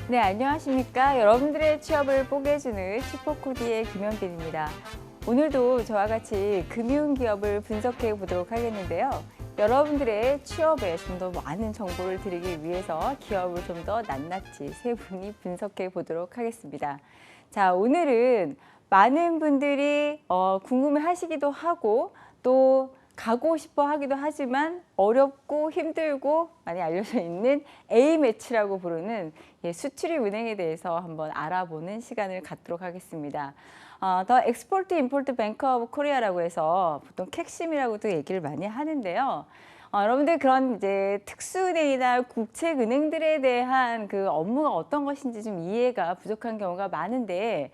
네, 안녕하십니까. 여러분들의 취업을 뽀개주는 슈퍼코디의 김현빈입니다. 오늘도 저와 같이 금융기업을 분석해 보도록 하겠는데요. 여러분들의 취업에 좀 더 많은 정보를 드리기 위해서 기업을 좀 더 낱낱이 세 분이 분석해 보도록 하겠습니다. 자, 오늘은 많은 분들이 궁금해 하시기도 하고 또 가고 싶어 하기도 하지만 어렵고 힘들고 많이 알려져 있는 A매치라고 부르는 수출입 은행에 대해서 한번 알아보는 시간을 갖도록 하겠습니다. 더 엑스포트 임포트 뱅크 오브 코리아라고 해서 보통 캡심이라고도 얘기를 많이 하는데요. 여러분들 그런 이제 특수은행이나 국책은행들에 대한 그 업무가 어떤 것인지 좀 이해가 부족한 경우가 많은데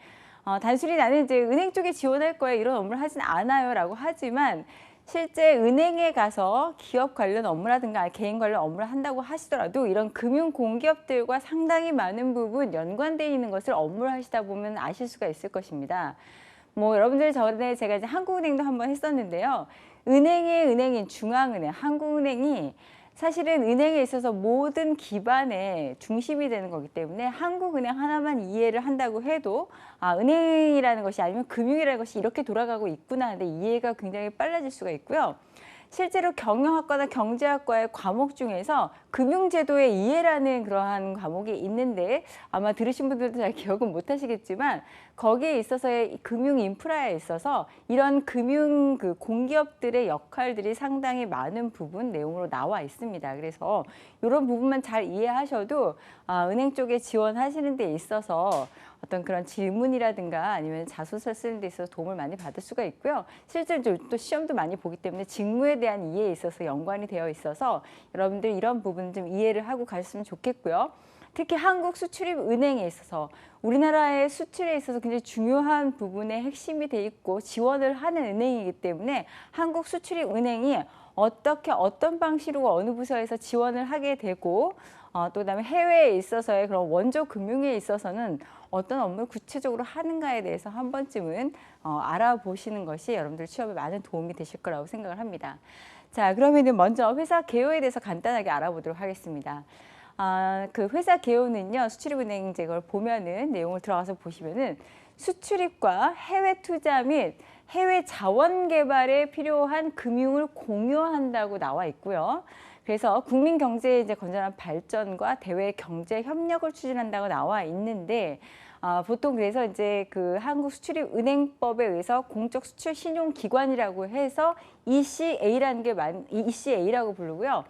단순히 나는 이제 은행 쪽에 지원할 거야 이런 업무를 하진 않아요라고 하지만 실제 은행에 가서 기업 관련 업무라든가 개인 관련 업무를 한다고 하시더라도 이런 금융 공기업들과 상당히 많은 부분 연관되어 있는 것을 업무를 하시다 보면 아실 수가 있을 것입니다. 뭐 여러분들 전에 제가 이제 한국은행도 한번 했었는데요. 은행의 은행인 중앙은행, 한국은행이 사실은 은행에 있어서 모든 기반의 중심이 되는 거기 때문에 한국은행 하나만 이해를 한다고 해도 은행이라는 것이 아니면 금융이라는 것이 이렇게 돌아가고 있구나 하는데 이해가 굉장히 빨라질 수가 있고요. 실제로 경영학과나 경제학과의 과목 중에서 금융제도의 이해라는 그러한 과목이 있는데 아마 들으신 분들도 잘 기억은 못 하시겠지만 거기에 있어서의 금융 인프라에 있어서 이런 금융 그 공기업들의 역할들이 상당히 많은 부분 내용으로 나와 있습니다. 그래서 이런 부분만 잘 이해하셔도 은행 쪽에 지원하시는 데 있어서 어떤 그런 질문이라든가 아니면 자소서 쓰는 데 있어서 도움을 많이 받을 수가 있고요. 실제로 또 시험도 많이 보기 때문에 직무에 대한 이해에 있어서 연관이 되어 있어서 여러분들 이런 부분 좀 이해를 하고 가셨으면 좋겠고요. 특히 한국수출입은행에 있어서 우리나라의 수출에 있어서 굉장히 중요한 부분의 핵심이 돼 있고 지원을 하는 은행이기 때문에 한국수출입은행이 어떻게 어떤 방식으로 어느 부서에서 지원을 하게 되고 또 그다음에 해외에 있어서의 그런 원조 금융에 있어서는 어떤 업무를 구체적으로 하는가에 대해서 한 번쯤은 알아보시는 것이 여러분들 취업에 많은 도움이 되실 거라고 생각을 합니다. 자, 그러면 먼저 회사 개요에 대해서 간단하게 알아보도록 하겠습니다. 그 회사 개요는요, 수출입은행 이걸 보면은 내용을 들어가서 보시면은 수출입과 해외 투자 및 해외 자원 개발에 필요한 금융을 공유한다고 나와 있고요. 그래서 국민 경제의 이제 건전한 발전과 대외 경제 협력을 추진한다고 나와 있는데 보통 그래서 이제 그 한국수출입은행법에 의해서 공적 수출 신용 기관이라고 해서 ECA라는 게 ECA라고 부르고요.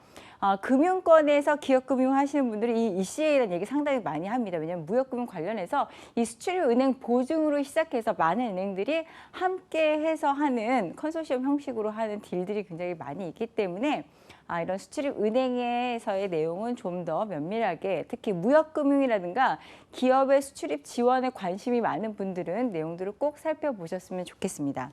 금융권에서 기업금융 하시는 분들이 이 ECA라는 얘기 상당히 많이 합니다. 왜냐하면 무역금융 관련해서 이 수출입은행 보증으로 시작해서 많은 은행들이 함께 해서 하는 컨소시엄 형식으로 하는 딜들이 굉장히 많이 있기 때문에 이런 수출입은행에서의 내용은 좀 더 면밀하게 특히 무역금융이라든가 기업의 수출입 지원에 관심이 많은 분들은 내용들을 꼭 살펴보셨으면 좋겠습니다.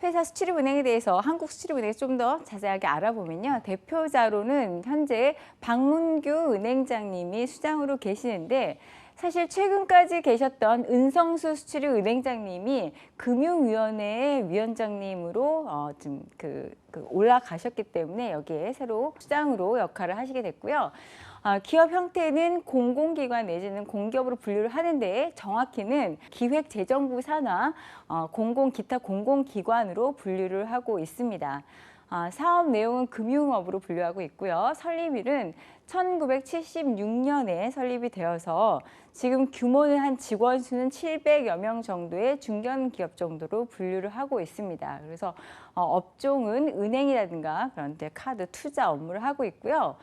회사 수출입은행에 대해서 한국수출입은행에서 좀 더 자세하게 알아보면요. 대표자로는 현재 박문규 은행장님이 수장으로 계시는데 사실 최근까지 계셨던 은성수 수출입은행장님이 금융위원회의 위원장님으로 좀 올라가셨기 때문에 여기에 새로 수장으로 역할을 하시게 됐고요. 기업 형태는 공공기관 내지는 공기업으로 분류를 하는데 정확히는 기획재정부 산하 기타 공공기관으로 분류를 하고 있습니다. 사업 내용은 금융업으로 분류하고 있고요. 설립일은 1976년에 설립이 되어서 지금 규모는 한 직원 수는 700여 명 정도의 중견기업 정도로 분류를 하고 있습니다. 그래서 업종은 은행이라든가 그런 데 카드 투자 업무를 하고 있고요.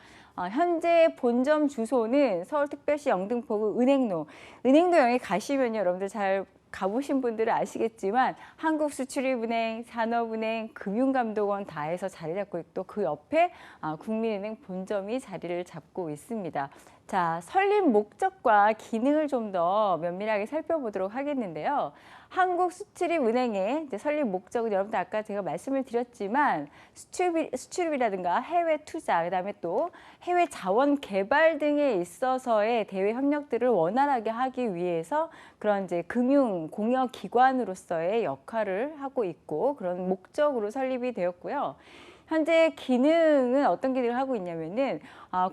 현재 본점 주소는 서울특별시 영등포구 은행로. 은행로 여기 가시면요, 여러분들 잘 가보신 분들은 아시겠지만 한국수출입은행, 산업은행, 금융감독원 다 해서 자리 잡고 있고 그 옆에 국민은행 본점이 자리를 잡고 있습니다. 자, 설립 목적과 기능을 좀 더 면밀하게 살펴보도록 하겠는데요. 한국수출입은행의 설립 목적은 여러분들 아까 제가 말씀을 드렸지만 수출입이라든가 해외 투자, 그다음에 또 해외 자원 개발 등에 있어서의 대외 협력들을 원활하게 하기 위해서 그런 이제 금융 공여 기관으로서의 역할을 하고 있고 그런 목적으로 설립이 되었고요. 현재 기능은 어떤 기능을 하고 있냐면은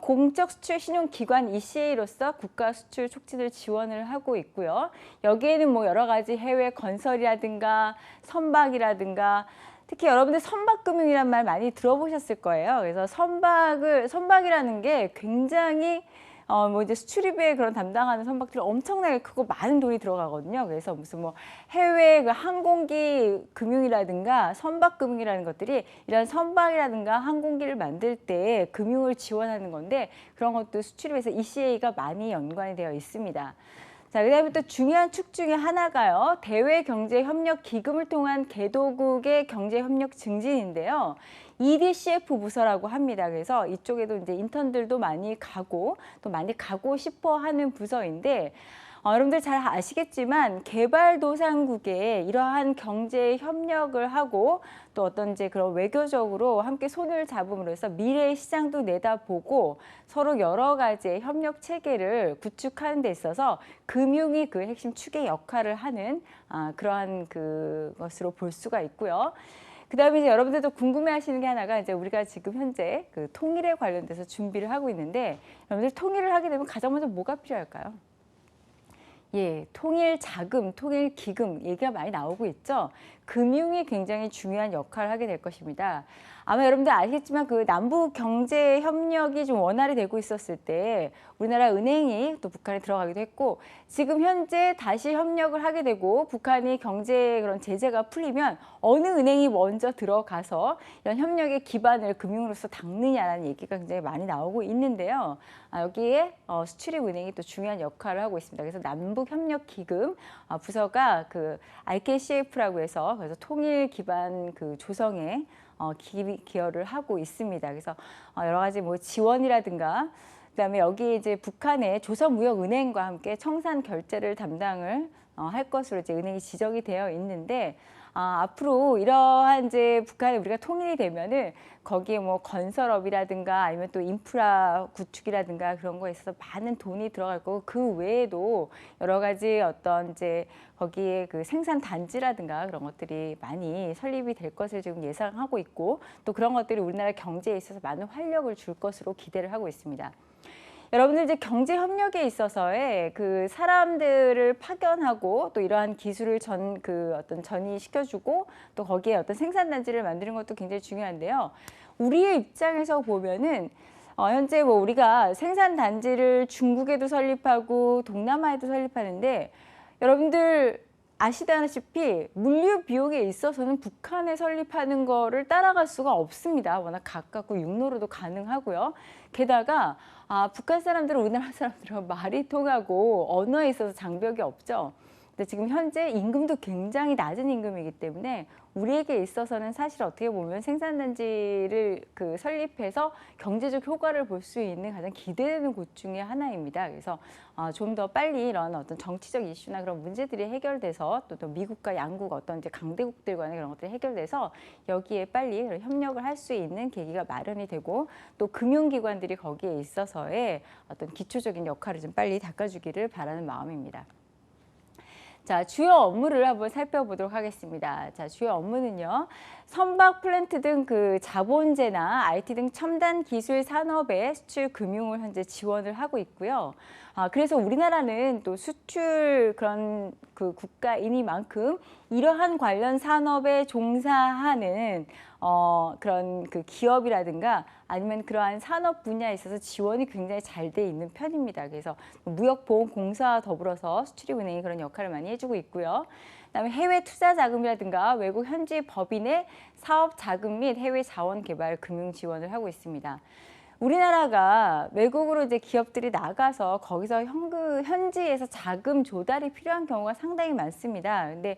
공적 수출 신용기관 ECA로서 국가 수출 촉진을 지원을 하고 있고요. 여기에는 뭐 여러 가지 해외 건설이라든가 선박이라든가 특히 여러분들 선박금융이란 말 많이 들어보셨을 거예요. 그래서 선박이라는 게 굉장히 뭐 이제 수출입에 그런 담당하는 선박들이 엄청나게 크고 많은 돈이 들어가거든요. 그래서 무슨 뭐 해외 그 항공기 금융이라든가 선박 금융이라는 것들이 이런 선박이라든가 항공기를 만들 때 금융을 지원하는 건데 그런 것도 수출입에서 ECA가 많이 연관이 되어 있습니다. 자, 그다음에 또 중요한 축 중에 하나가요. 대외경제협력기금을 통한 개도국의 경제협력 증진인데요. EDCF 부서라고 합니다. 그래서 이쪽에도 이제 인턴들도 많이 가고 또 많이 가고 싶어 하는 부서인데 여러분들 잘 아시겠지만 개발도상국에 이러한 경제 협력을 하고 또 어떤 이제 그런 외교적으로 함께 손을 잡음으로 해서 미래의 시장도 내다보고 서로 여러 가지의 협력 체계를 구축하는 데 있어서 금융이 그 핵심 축의 역할을 하는 그러한 그것으로 볼 수가 있고요. 그다음에 이제 여러분들도 궁금해하시는 게 하나가 이제 우리가 지금 현재 그 통일에 관련돼서 준비를 하고 있는데 여러분들 통일을 하게 되면 가장 먼저 뭐가 필요할까요? 예, 통일 자금, 통일 기금 얘기가 많이 나오고 있죠. 금융이 굉장히 중요한 역할을 하게 될 것입니다. 아마 여러분들 아시겠지만 그 남북 경제 협력이 좀 원활히 되고 있었을 때 우리나라 은행이 또 북한에 들어가기도 했고 지금 현재 다시 협력을 하게 되고 북한이 경제 그런 제재가 풀리면 어느 은행이 먼저 들어가서 이런 협력의 기반을 금융으로서 닦느냐라는 얘기가 굉장히 많이 나오고 있는데요. 여기에 수출입은행이 또 중요한 역할을 하고 있습니다. 그래서 남북협력기금 부서가 그 RKCF라고 해서 그래서 통일 기반 그 조성에 기여를 하고 있습니다. 그래서 여러 가지 뭐 지원이라든가 그다음에 여기 이제 북한의 조선무역은행과 함께 청산 결제를 담당을 할 것으로 이제 은행이 지정이 되어 있는데 앞으로 이러한 이제 북한에 우리가 통일이 되면은 거기에 뭐 건설업이라든가 아니면 또 인프라 구축이라든가 그런 거에 있어서 많은 돈이 들어갈 거고 그 외에도 여러 가지 어떤 이제 거기에 그 생산 단지라든가 그런 것들이 많이 설립이 될 것을 지금 예상하고 있고 또 그런 것들이 우리나라 경제에 있어서 많은 활력을 줄 것으로 기대를 하고 있습니다. 여러분들 이제 경제 협력에 있어서의 그 사람들을 파견하고 또 이러한 기술을 어떤 전이시켜주고 또 거기에 어떤 생산단지를 만드는 것도 굉장히 중요한데요. 우리의 입장에서 보면은 현재 뭐 우리가 생산단지를 중국에도 설립하고 동남아에도 설립하는데 여러분들 아시다시피 물류 비용에 있어서는 북한에 설립하는 거를 따라갈 수가 없습니다. 워낙 가깝고 육로로도 가능하고요. 게다가 북한 사람들은 우리나라 사람들은 말이 통하고 언어에 있어서 장벽이 없죠. 근데 지금 현재 임금도 굉장히 낮은 임금이기 때문에 우리에게 있어서는 사실 어떻게 보면 생산단지를 설립해서 경제적 효과를 볼 수 있는 가장 기대되는 곳 중에 하나입니다. 그래서 좀 더 빨리 이런 어떤 정치적 이슈나 그런 문제들이 해결돼서 또 미국과 양국 어떤 이제 강대국들 간의 그런 것들이 해결돼서 여기에 빨리 협력을 할 수 있는 계기가 마련이 되고 또 금융기관들이 거기에 있어서의 어떤 기초적인 역할을 좀 빨리 닦아주기를 바라는 마음입니다. 자, 주요 업무를 한번 살펴보도록 하겠습니다. 자, 주요 업무는요. 선박, 플랜트 등 그 자본재나 IT 등 첨단 기술 산업의 수출 금융을 현재 지원을 하고 있고요. 그래서 우리나라는 또 수출 그런 그 국가이니만큼 이러한 관련 산업에 종사하는 그런 그 기업이라든가 아니면 그러한 산업 분야에 있어서 지원이 굉장히 잘 돼 있는 편입니다. 그래서 무역보험공사와 더불어서 수출입은행이 그런 역할을 많이 해주고 있고요. 그다음에 해외 투자 자금이라든가 외국 현지 법인의 사업 자금 및 해외 자원 개발 금융 지원을 하고 있습니다. 우리나라가 외국으로 이제 기업들이 나가서 거기서 현지에서 자금 조달이 필요한 경우가 상당히 많습니다. 근데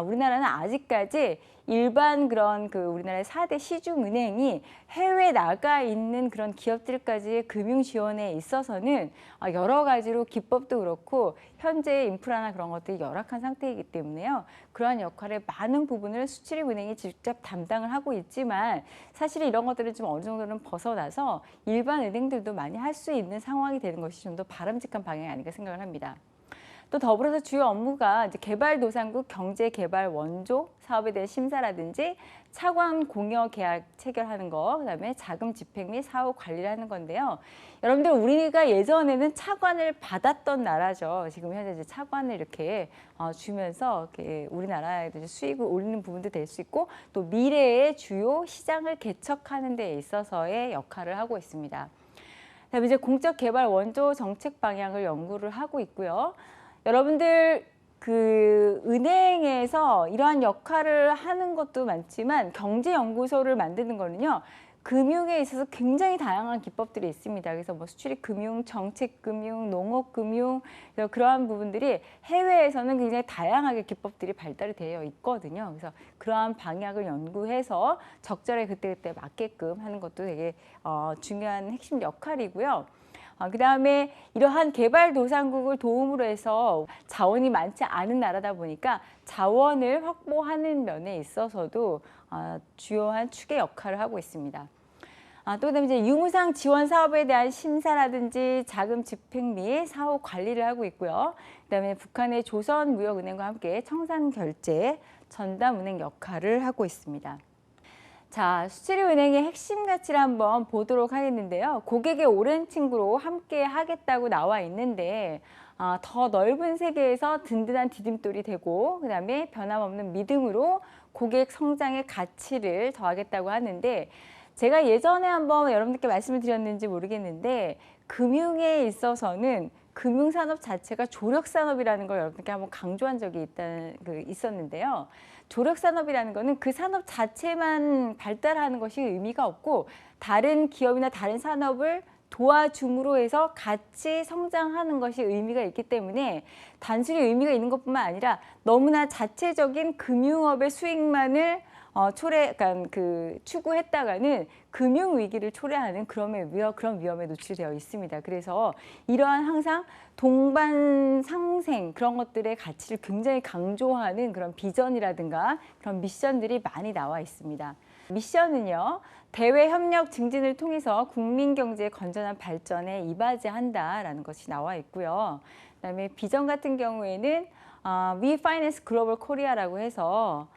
우리나라는 아직까지 일반 그런 우리나라의 4대 시중은행이 해외 나가 있는 그런 기업들까지의 금융 지원에 있어서는 여러 가지로 기법도 그렇고 현재 인프라나 그런 것들이 열악한 상태이기 때문에요. 그러한 역할의 많은 부분을 수출입은행이 직접 담당을 하고 있지만 사실 이런 것들은 좀 어느 정도는 벗어나서 일반 은행들도 많이 할 수 있는 상황이 되는 것이 좀 더 바람직한 방향이 아닌가 생각을 합니다. 또 더불어서 주요 업무가 이제 개발도상국 경제개발 원조 사업에 대한 심사라든지 차관 공여 계약 체결하는 거, 그다음에 자금 집행 및 사후 관리를 하는 건데요. 여러분들 우리가 예전에는 차관을 받았던 나라죠. 지금 현재 이제 차관을 이렇게 주면서 이렇게 우리나라의 수익을 올리는 부분도 될 수 있고 또 미래의 주요 시장을 개척하는 데 있어서의 역할을 하고 있습니다. 그다음에 이제 공적 개발 원조 정책 방향을 연구를 하고 있고요. 여러분들 그 은행에서 이러한 역할을 하는 것도 많지만 경제연구소를 만드는 거는요. 금융에 있어서 굉장히 다양한 기법들이 있습니다. 그래서 뭐 수출입금융, 정책금융, 농업금융 그러한 부분들이 해외에서는 굉장히 다양하게 기법들이 발달이 되어 있거든요. 그래서 그러한 방향을 연구해서 적절하게 그때그때 맞게끔 하는 것도 되게 중요한 핵심 역할이고요. 그다음에 이러한 개발도상국을 도움으로 해서 자원이 많지 않은 나라다 보니까 자원을 확보하는 면에 있어서도 주요한 축의 역할을 하고 있습니다. 또 그다음에 이제 유무상 지원 사업에 대한 심사라든지 자금 집행 및 사후 관리를 하고 있고요. 그다음에 북한의 조선무역은행과 함께 청산결제, 전담은행 역할을 하고 있습니다. 자, 수출입은행의 핵심 가치를 한번 보도록 하겠는데요. 고객의 오랜 친구로 함께 하겠다고 나와 있는데 더 넓은 세계에서 든든한 디딤돌이 되고 그다음에 변함없는 믿음으로 고객 성장의 가치를 더하겠다고 하는데 제가 예전에 한번 여러분들께 말씀을 드렸는지 모르겠는데 금융에 있어서는 금융산업 자체가 조력산업이라는 걸 여러분들께 한번 강조한 적이 있었는데요. 조력산업이라는 거는 그 산업 자체만 발달하는 것이 의미가 없고 다른 기업이나 다른 산업을 도와줌으로 해서 같이 성장하는 것이 의미가 있기 때문에 단순히 의미가 있는 것뿐만 아니라 너무나 자체적인 금융업의 수익만을 추구했다가는 금융 위기를 초래하는 그런 위험에 노출되어 있습니다. 그래서 이러한 항상 동반 상생 그런 것들의 가치를 굉장히 강조하는 그런 비전이라든가 그런 미션들이 많이 나와 있습니다. 미션은요. 대외 협력 증진을 통해서 국민 경제의 건전한 발전에 이바지한다라는 것이 나와 있고요. 그다음에 비전 같은 경우에는 We Finance Global Korea라고 해서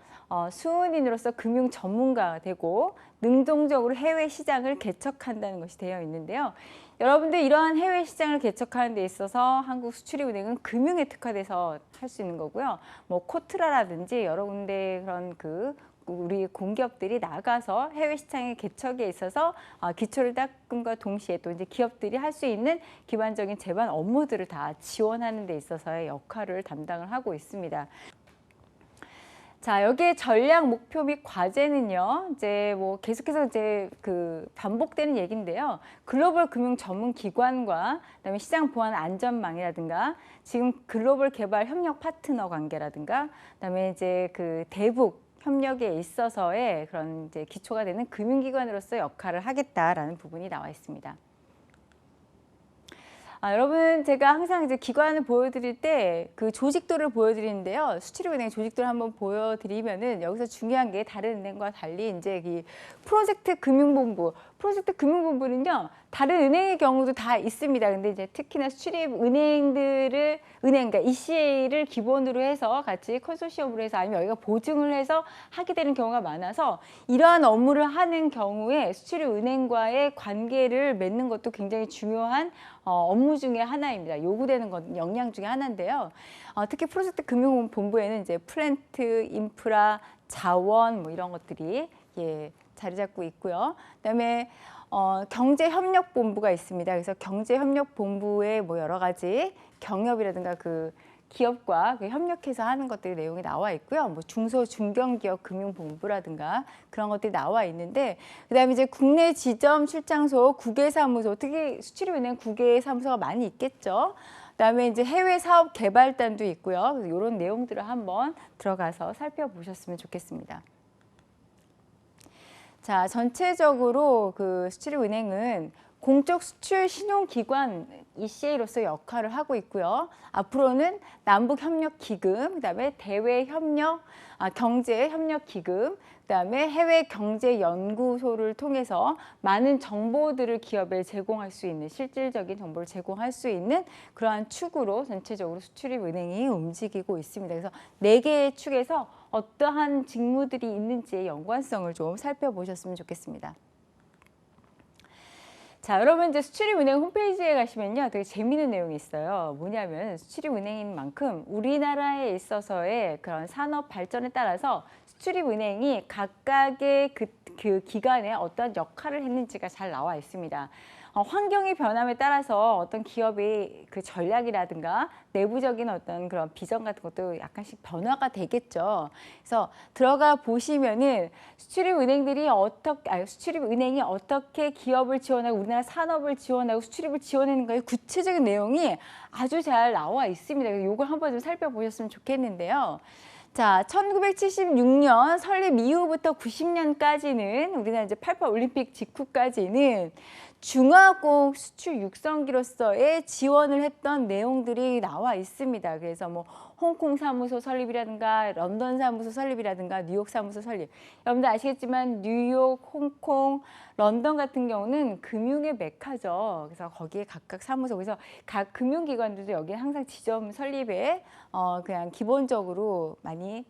수은인으로서 금융 전문가가 되고 능동적으로 해외 시장을 개척한다는 것이 되어 있는데요. 여러분들 이러한 해외 시장을 개척하는 데 있어서 한국수출입은행은 금융에 특화돼서 할 수 있는 거고요. 뭐 코트라라든지 여러 군데 그런 우리 공기업들이 나가서 해외 시장의 개척에 있어서 기초를 닦음과 동시에 또 이제 기업들이 할 수 있는 기반적인 제반 업무들을 다 지원하는 데 있어서의 역할을 담당을 하고 있습니다. 자, 여기에 전략 목표 및 과제는요. 이제 뭐 계속해서 이제 반복되는 얘기인데요. 글로벌 금융 전문 기관과 그다음에 시장 보안 안전망이라든가 지금 글로벌 개발 협력 파트너 관계라든가 그다음에 이제 대북 협력에 있어서의 그런 이제 기초가 되는 금융기관으로서 역할을 하겠다라는 부분이 나와 있습니다. 여러분 제가 항상 이제 기관을 보여드릴 때 그 조직도를 보여드리는데요. 수출입은행 조직도를 한번 보여드리면은 여기서 중요한 게 다른 은행과 달리 이제 이 프로젝트 금융본부는요. 다른 은행의 경우도 다 있습니다. 근데 이제 특히나 수출입 은행들을 그러니까 ECA를 기본으로 해서 같이 컨소시엄으로 해서 아니면 여기가 보증을 해서 하게 되는 경우가 많아서 이러한 업무를 하는 경우에 수출입 은행과의 관계를 맺는 것도 굉장히 중요한 업무 중에 하나입니다. 요구되는 건 역량 중에 하나인데요. 특히 프로젝트 금융본부에는 이제 플랜트, 인프라, 자원 뭐 이런 것들이 자리 잡고 있고요. 그다음에 경제협력본부가 있습니다. 그래서 경제협력본부에 뭐 여러 가지 경협이라든가 기업과 협력해서 하는 것들이 내용이 나와 있고요. 뭐 중소 중견기업 금융본부라든가 그런 것들이 나와 있는데 그다음에 이제 국내 지점 출장소 국외사무소 특히 수출입은행 국외사무소가 많이 있겠죠. 그다음에 이제 해외 사업 개발단도 있고요. 그래서 이런 내용들을 한번 들어가서 살펴보셨으면 좋겠습니다. 자, 전체적으로 수출입은행은 공적 수출 신용기관 ECA로서 역할을 하고 있고요. 앞으로는 남북협력기금, 그다음에 경제협력기금, 그다음에 해외경제연구소를 통해서 많은 정보들을 기업에 제공할 수 있는, 실질적인 정보를 제공할 수 있는 그러한 축으로 전체적으로 수출입은행이 움직이고 있습니다. 그래서 4개의 축에서 어떠한 직무들이 있는지의 연관성을 좀 살펴보셨으면 좋겠습니다. 자, 여러분 이제 수출입은행 홈페이지에 가시면요, 되게 재미있는 내용이 있어요. 뭐냐면 수출입은행인 만큼 우리나라에 있어서의 그런 산업 발전에 따라서 수출입은행이 각각의 그 기간에 어떤 역할을 했는지가 잘 나와 있습니다. 환경의 변함에 따라서 어떤 기업의 그 전략이라든가 내부적인 어떤 그런 비전 같은 것도 약간씩 변화가 되겠죠. 그래서 들어가 보시면은 수출입은행이 어떻게 기업을 지원하고 우리나라 산업을 지원하고 수출입을 지원하는가의 구체적인 내용이 아주 잘 나와 있습니다. 그래서 이걸 한번 좀 살펴보셨으면 좋겠는데요. 자, 1976년 설립 이후부터 90년까지는 우리나라 이제 88 올림픽 직후까지는 중화공 수출 육성기로서의 지원을 했던 내용들이 나와 있습니다. 그래서 뭐 홍콩 사무소 설립이라든가 런던 사무소 설립이라든가 뉴욕 사무소 설립. 여러분들 아시겠지만 뉴욕, 홍콩, 런던 같은 경우는 금융의 메카죠. 그래서 거기에 각각 사무소, 그래서 각 금융기관들도 여기에 항상 지점 설립에 그냥 기본적으로 많이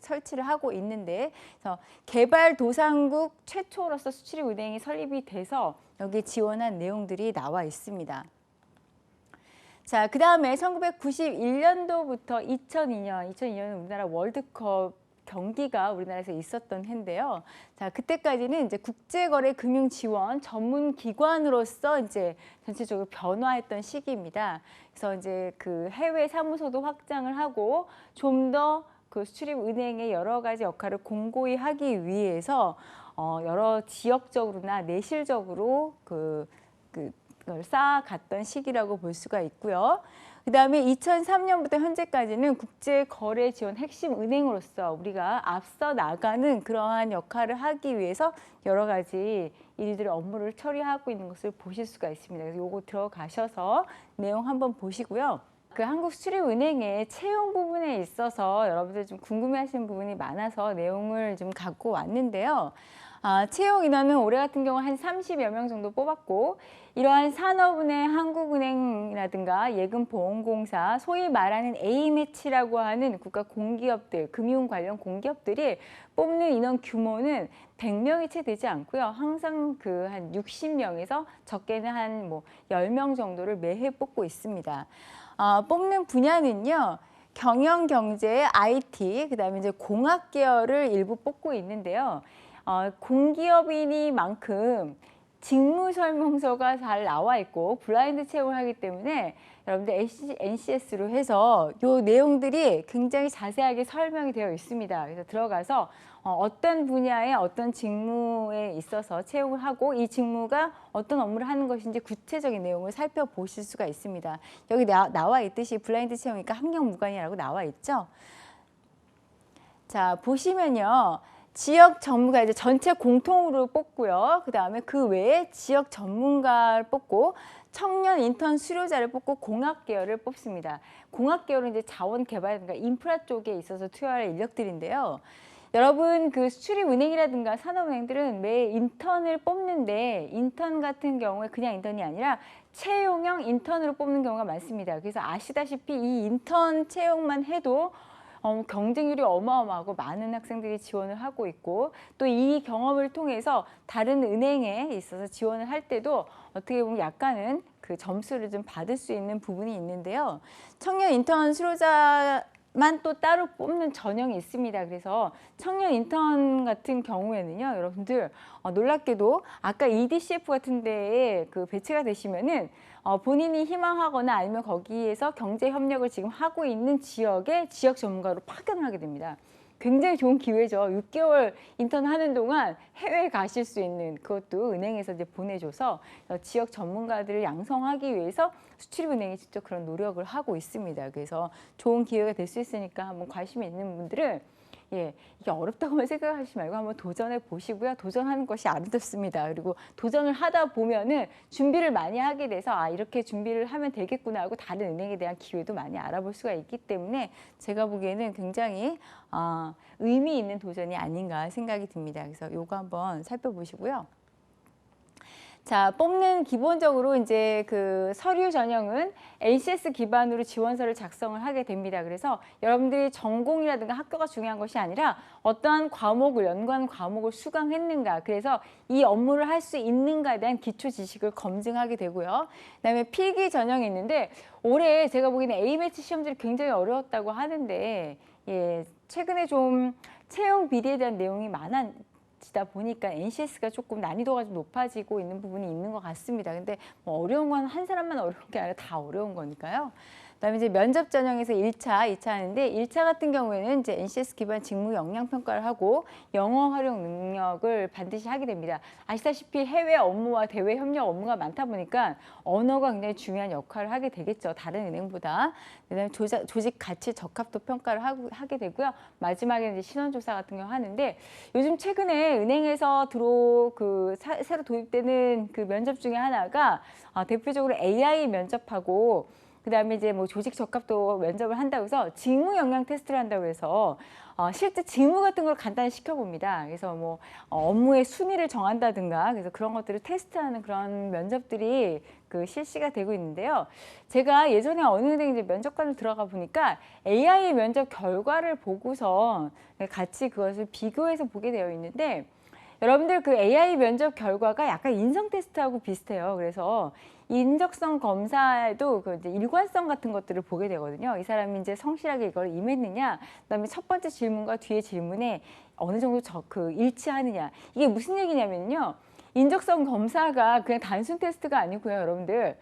설치를 하고 있는데, 그래서 개발도상국 최초로서 수출입은행이 설립이 돼서 여기 지원한 내용들이 나와 있습니다. 자, 그 다음에 1991년도부터 2002년은 우리나라 월드컵 경기가 우리나라에서 있었던 해인데요. 자, 그때까지는 이제 국제거래금융지원 전문기관으로서 이제 전체적으로 변화했던 시기입니다. 그래서 이제 그 해외 사무소도 확장을 하고 좀 더 그 수출입은행의 여러 가지 역할을 공고히 하기 위해서 여러 지역적으로나 내실적으로 그걸 쌓아갔던 시기라고 볼 수가 있고요. 그 다음에 2003년부터 현재까지는 국제거래지원 핵심 은행으로서 우리가 앞서 나가는 그러한 역할을 하기 위해서 여러 가지 일들을 업무를 처리하고 있는 것을 보실 수가 있습니다. 그래서 요거 들어가셔서 내용 한번 보시고요. 그 한국수출입은행의 채용 부분에 있어서 여러분들 좀 궁금해하시는 부분이 많아서 내용을 좀 갖고 왔는데요. 채용 인원은 올해 같은 경우 한 30여 명 정도 뽑았고, 이러한 산업은행, 한국은행이라든가 예금보험공사, 소위 말하는 A매치라고 하는 국가 공기업들, 금융 관련 공기업들이 뽑는 인원 규모는 100명이 채 되지 않고요. 항상 그 한 60명에서 적게는 한 10명 정도를 매해 뽑고 있습니다. 뽑는 분야는요, 경영, 경제, IT, 그다음에 이제 공학 계열을 일부 뽑고 있는데요. 공기업이니만큼 직무 설명서가 잘 나와 있고 블라인드 채용을 하기 때문에 여러분들 NCS로 해서 이 내용들이 굉장히 자세하게 설명이 되어 있습니다. 그래서 들어가서 어떤 분야의 어떤 직무에 있어서 채용을 하고 이 직무가 어떤 업무를 하는 것인지 구체적인 내용을 살펴보실 수가 있습니다. 여기 나와 있듯이 블라인드 채용이니까 학력무관이라고 나와 있죠. 자, 보시면요. 지역 전문가 이제 전체 공통으로 뽑고요. 그 다음에 그 외에 지역 전문가를 뽑고 청년 인턴 수료자를 뽑고 공학 계열을 뽑습니다. 공학 계열은 이제 자원 개발이라든가 인프라 쪽에 있어서 투여할 인력들인데요. 여러분 그 수출입은행이라든가 산업은행들은 매 인턴을 뽑는데 인턴 같은 경우에 그냥 인턴이 아니라 채용형 인턴으로 뽑는 경우가 많습니다. 그래서 아시다시피 이 인턴 채용만 해도 경쟁률이 어마어마하고 많은 학생들이 지원을 하고 있고, 또 이 경험을 통해서 다른 은행에 있어서 지원을 할 때도 어떻게 보면 약간은 그 점수를 좀 받을 수 있는 부분이 있는데요. 청년 인턴 수료자만 또 따로 뽑는 전형이 있습니다. 그래서 청년 인턴 같은 경우에는요, 여러분들 놀랍게도 아까 EDCF 같은 데에 그 배치가 되시면은 본인이 희망하거나 아니면 거기에서 경제 협력을 지금 하고 있는 지역의 지역 전문가로 파견을 하게 됩니다. 굉장히 좋은 기회죠. 6개월 인턴 하는 동안 해외에 가실 수 있는, 그것도 은행에서 이제 보내줘서 지역 전문가들을 양성하기 위해서 수출입은행이 직접 그런 노력을 하고 있습니다. 그래서 좋은 기회가 될 수 있으니까 한번 관심이 있는 분들은 예, 이게 어렵다고만 생각하시지 말고 한번 도전해 보시고요. 도전하는 것이 아름답습니다. 그리고 도전을 하다 보면은 준비를 많이 하게 돼서 아, 이렇게 준비를 하면 되겠구나 하고 다른 은행에 대한 기회도 많이 알아볼 수가 있기 때문에 제가 보기에는 굉장히 의미 있는 도전이 아닌가 생각이 듭니다. 그래서 요거 한번 살펴보시고요. 자, 뽑는 기본적으로 이제 그 서류 전형은 NCS 기반으로 지원서를 작성을 하게 됩니다. 그래서 여러분들이 전공이라든가 학교가 중요한 것이 아니라 어떠한 과목을, 연관 과목을 수강했는가, 그래서 이 업무를 할 수 있는가에 대한 기초 지식을 검증하게 되고요. 그다음에 필기 전형이 있는데 올해 제가 보기에는 A매치 시험들이 굉장히 어려웠다고 하는데 예, 최근에 좀 채용 비리에 대한 내용이 많아지다 보니까 NCS가 조금 난이도가 좀 높아지고 있는 부분이 있는 것 같습니다. 근데 뭐 어려운 건 한 사람만 어려운 게 아니라 다 어려운 거니까요. 그다음에 이제 면접 전형에서 1차, 2차 하는데 1차 같은 경우에는 이제 NCS 기반 직무 역량 평가를 하고 영어 활용 능력을 반드시 하게 됩니다. 아시다시피 해외 업무와 대외 협력 업무가 많다 보니까 언어가 굉장히 중요한 역할을 하게 되겠죠. 다른 은행보다. 그다음에 조직 가치 적합도 평가를 하게 되고요. 마지막에 이제 신원조사 같은 경우 하는데 요즘 최근에 은행에서 새로 도입되는 그 면접 중에 하나가 대표적으로 AI 면접하고 그다음에 이제 뭐 조직 적합도 면접을 한다고 해서 직무 역량 테스트를 한다고 해서 실제 직무 같은 걸 간단히 시켜봅니다. 그래서 뭐 업무의 순위를 정한다든가 그래서 그런 것들을 테스트하는 그런 면접들이 그 실시가 되고 있는데요. 제가 예전에 어느 은행 이제 면접관을 들어가 보니까 AI 면접 결과를 보고서 같이 그것을 비교해서 보게 되어 있는데 여러분들 그 AI 면접 결과가 약간 인성 테스트하고 비슷해요. 그래서 인적성 검사에도 그 이제 일관성 같은 것들을 보게 되거든요. 이 사람이 이제 성실하게 이걸 임했느냐, 그다음에 첫 번째 질문과 뒤에 질문에 어느 정도 일치하느냐. 이게 무슨 얘기냐면요. 인적성 검사가 그냥 단순 테스트가 아니고요, 여러분들.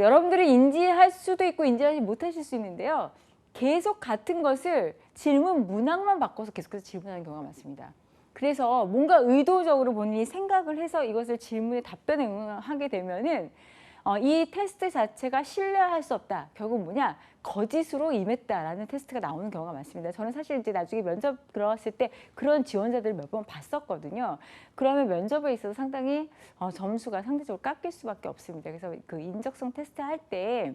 여러분들이 인지할 수도 있고 인지하지 못하실 수 있는데요. 계속 같은 것을 질문 문항만 바꿔서 계속해서 질문하는 경우가 많습니다. 그래서 뭔가 의도적으로 본인이 생각을 해서 이것을 질문에 답변에 응하게 되면은 이 테스트 자체가 신뢰할 수 없다. 결국 뭐냐? 거짓으로 임했다라는 테스트가 나오는 경우가 많습니다. 저는 사실 이제 나중에 면접 들어갔을 때 그런 지원자들을 몇 번 봤었거든요. 그러면 면접에 있어서 상당히 점수가 상대적으로 깎일 수밖에 없습니다. 그래서 그 인적성 테스트 할때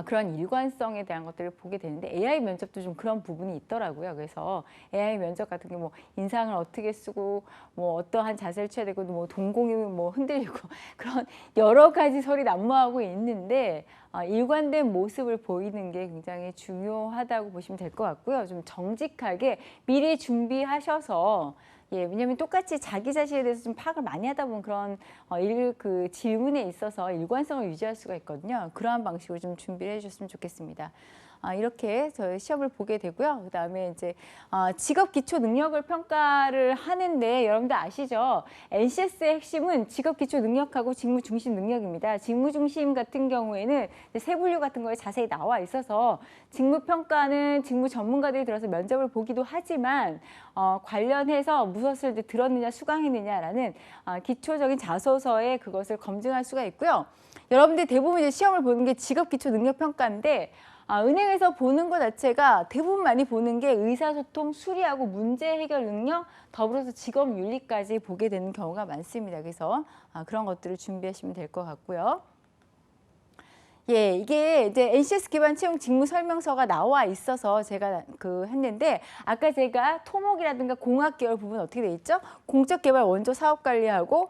그런 일관성에 대한 것들을 보게 되는데 AI 면접도 좀 그런 부분이 있더라고요. 그래서 AI 면접 같은 게 뭐 인상을 어떻게 쓰고 뭐 어떠한 자세를 취해야 되고 뭐 동공이 뭐 흔들리고 그런 여러 가지 설이 난무하고 있는데 일관된 모습을 보이는 게 굉장히 중요하다고 보시면 될 것 같고요. 좀 정직하게 미리 준비하셔서 예, 왜냐하면 똑같이 자기 자신에 대해서 좀 파악을 많이 하다 보면 그런 그 질문에 있어서 일관성을 유지할 수가 있거든요. 그러한 방식으로 좀 준비를 해주셨으면 좋겠습니다. 이렇게 저희 시험을 보게 되고요. 그다음에 이제 직업 기초 능력을 평가를 하는데 여러분들 아시죠? NCS의 핵심은 직업 기초 능력하고 직무 중심 능력입니다. 직무 중심 같은 경우에는 세 분류 같은 거에 자세히 나와 있어서 직무 평가는 직무 전문가들이 들어서 면접을 보기도 하지만 관련해서 무엇을 들었느냐 수강했느냐라는 기초적인 자소서에 그것을 검증할 수가 있고요. 여러분들 대부분 이제 시험을 보는 게 직업 기초 능력 평가인데 은행에서 보는 것 자체가 대부분 많이 보는 게 의사소통, 수리하고 문제 해결 능력, 더불어서 직업 윤리까지 보게 되는 경우가 많습니다. 그래서 그런 것들을 준비하시면 될 것 같고요. 예, 이게 이제 NCS 기반 채용 직무 설명서가 나와 있어서 제가 했는데 아까 제가 토목이라든가 공학 계열 부분 어떻게 돼 있죠? 공적 개발 원조 사업 관리하고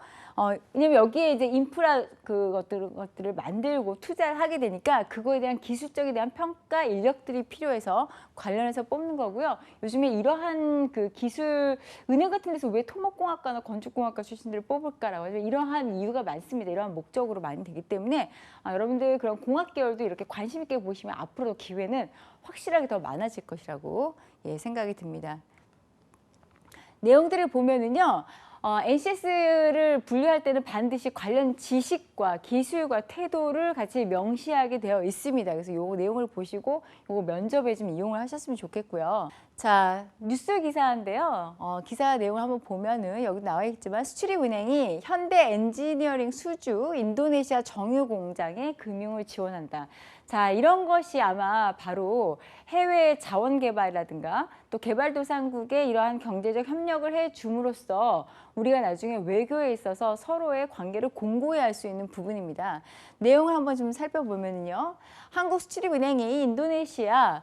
왜냐면 여기에 이제 인프라 것들을 만들고 투자를 하게 되니까 그거에 대한 기술적에 대한 평가 인력들이 필요해서 관련해서 뽑는 거고요. 요즘에 이러한 그 기술 은행 같은 데서 왜 토목공학과나 건축공학과 출신들을 뽑을까라고 해서 이러한 이유가 많습니다. 이러한 목적으로 많이 되기 때문에 여러분들 그런 공학 계열도 이렇게 관심 있게 보시면 앞으로도 기회는 확실하게 더 많아질 것이라고 생각이 듭니다. 내용들을 보면은요. NCS를 분류할 때는 반드시 관련 지식과 기술과 태도를 같이 명시하게 되어 있습니다. 그래서 요 내용을 보시고 요거 면접에 좀 이용을 하셨으면 좋겠고요. 자, 뉴스 기사인데요. 기사 내용을 한번 보면은 여기 나와 있지만 수출입은행이 현대 엔지니어링 수주 인도네시아 정유 공장에 금융을 지원한다. 자, 이런 것이 아마 바로 해외 자원 개발이라든가 또 개발도상국에 이러한 경제적 협력을 해줌으로써 우리가 나중에 외교에 있어서 서로의 관계를 공고히 할 수 있는 부분입니다. 내용을 한번 좀 살펴보면요. 한국수출입은행이 인도네시아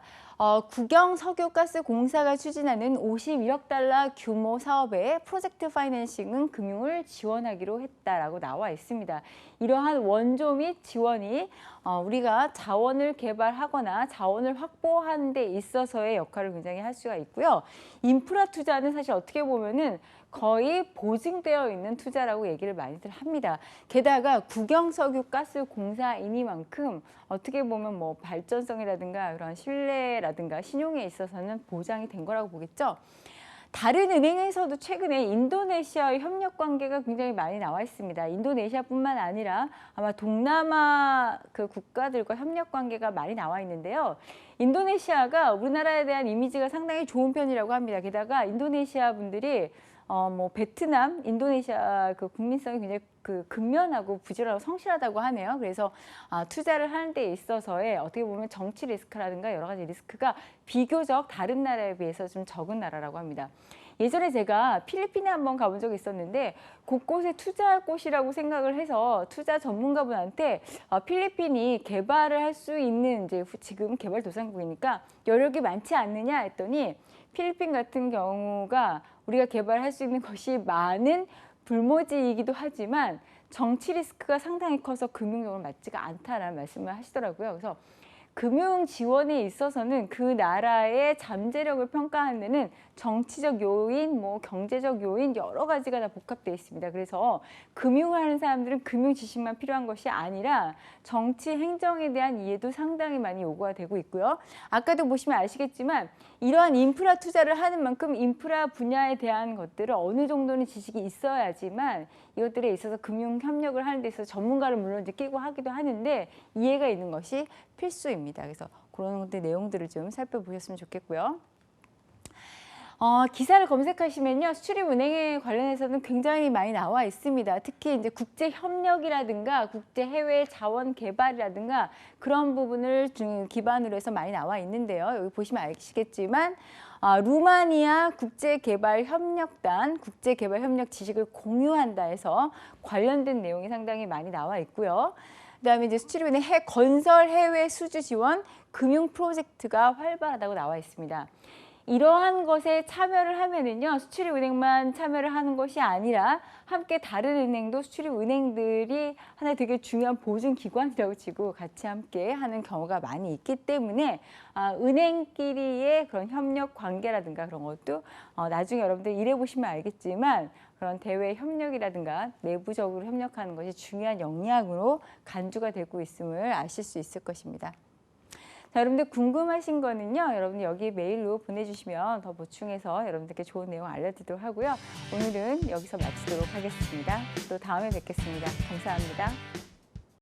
국영석유가스공사가 추진하는 51억 달러 규모 사업의 프로젝트 파이낸싱 금융을 지원하기로 했다라고 나와 있습니다. 이러한 원조 및 지원이 우리가 자원을 개발하거나 자원을 확보하는 데 있어서의 역할을 굉장히 할 수가 있고요. 인프라 투자는 사실 어떻게 보면은 거의 보증되어 있는 투자라고 얘기를 많이들 합니다. 게다가 국영석유가스공사이니만큼 어떻게 보면 뭐 발전성이라든가 그런 신뢰라든가 신용에 있어서는 보장이 된 거라고 보겠죠. 다른 은행에서도 최근에 인도네시아의 협력 관계가 굉장히 많이 나와 있습니다. 인도네시아뿐만 아니라 아마 동남아 그 국가들과 협력 관계가 많이 나와 있는데요. 인도네시아가 우리나라에 대한 이미지가 상당히 좋은 편이라고 합니다. 게다가 인도네시아 분들이 베트남, 인도네시아 그 국민성이 굉장히 그 근면하고 부지런하고 성실하다고 하네요. 그래서 투자를 하는 데 있어서의 어떻게 보면 정치 리스크라든가 여러 가지 리스크가 비교적 다른 나라에 비해서 좀 적은 나라라고 합니다. 예전에 제가 필리핀에 한번 가본 적이 있었는데 곳곳에 투자할 곳이라고 생각을 해서 투자 전문가분한테 필리핀이 개발을 할 수 있는 이제 지금 개발도상국이니까 여력이 많지 않느냐 했더니 필리핀 같은 경우가 우리가 개발할 수 있는 것이 많은 불모지이기도 하지만 정치 리스크가 상당히 커서 금융적으로 맞지가 않다라는 말씀을 하시더라고요. 그래서 금융 지원에 있어서는 그 나라의 잠재력을 평가하는 데는 정치적 요인, 뭐 경제적 요인 여러 가지가 다 복합되어 있습니다. 그래서 금융을 하는 사람들은 금융 지식만 필요한 것이 아니라 정치 행정에 대한 이해도 상당히 많이 요구가 되고 있고요. 아까도 보시면 아시겠지만 이러한 인프라 투자를 하는 만큼 인프라 분야에 대한 것들을 어느 정도는 지식이 있어야지만 이것들에 있어서 금융 협력을 하는 데 있어서 전문가를 물론 이제 끼고 하기도 하는데 이해가 있는 것이 필수입니다. 그래서 그런 것들 내용들을 좀 살펴보셨으면 좋겠고요. 기사를 검색하시면요. 수출입은행에 관련해서는 굉장히 많이 나와 있습니다. 특히 이제 국제 협력이라든가 국제 해외 자원 개발이라든가 그런 부분을 기반으로 해서 많이 나와 있는데요. 여기 보시면 아시겠지만 루마니아 국제개발협력단, 국제개발협력 지식을 공유한다 해서 관련된 내용이 상당히 많이 나와 있고요. 그다음에 이제 수출입은행 건설 해외 수주 지원 금융 프로젝트가 활발하다고 나와 있습니다. 이러한 것에 참여를 하면은요, 수출입은행만 참여를 하는 것이 아니라 함께 다른 은행도 수출입은행들이 하나의 되게 중요한 보증기관이라고 치고 같이 함께 하는 경우가 많이 있기 때문에 은행끼리의 그런 협력 관계라든가 그런 것도 나중에 여러분들 일해보시면 알겠지만 그런 대외 협력이라든가 내부적으로 협력하는 것이 중요한 역량으로 간주가 되고 있음을 아실 수 있을 것입니다. 자, 여러분들 궁금하신 거는요, 여러분들 여기 메일로 보내주시면 더 보충해서 여러분들께 좋은 내용 알려드리도록 하고요. 오늘은 여기서 마치도록 하겠습니다. 또 다음에 뵙겠습니다. 감사합니다.